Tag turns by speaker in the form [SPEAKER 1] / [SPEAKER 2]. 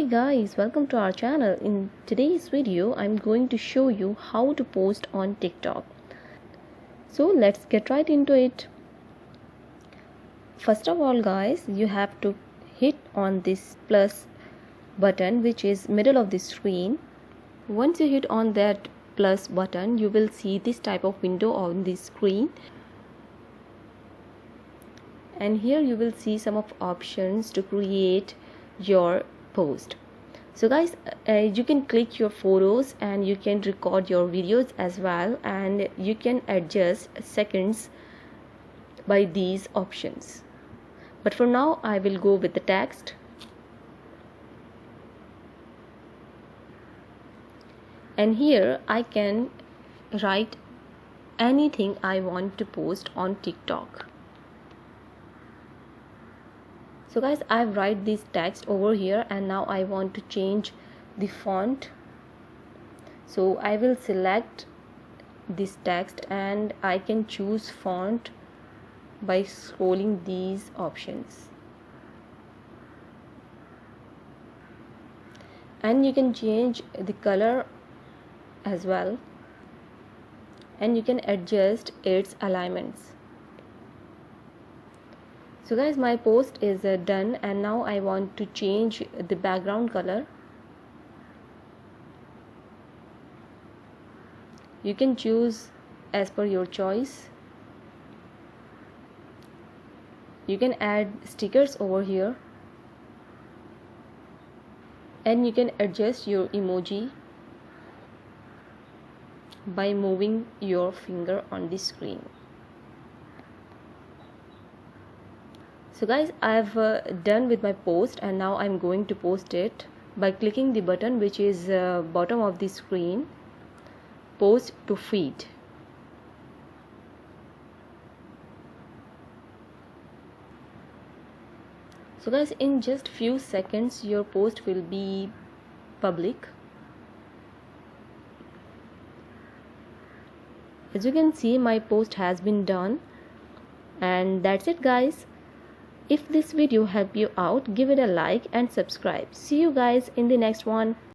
[SPEAKER 1] Hey guys, welcome to our channel. In today's video, I'm going to show you how to post on TikTok. So let's get right into it. First of all guys, you have to hit on this plus button which is middle of the screen. Once you hit on that plus button, you will see this type of window on the screen. And here you will see some of options to create your post. So guys, you can click your photos and you can record your videos as well, and you can adjust seconds by these options. But for now I will go with the text. And here I can write anything I want to post on TikTok. So guys, I write this text over here and now I want to change the font. So I will select this text and I can choose font by scrolling these options. And you can change the color as well, and you can adjust its alignments. So guys, my post is done, and now I want to change the background color. You can choose as per your choice. You can add stickers over here, and you can adjust your emoji by moving your finger on the screen. So guys, I've done with my post, and now I'm going to post it by clicking the button which is bottom of the screen, post to feed. So guys, in just few seconds your post will be public. As you can see, my post has been done, and that's it guys. If this video helped you out, give it a like and subscribe. See you guys in the next one.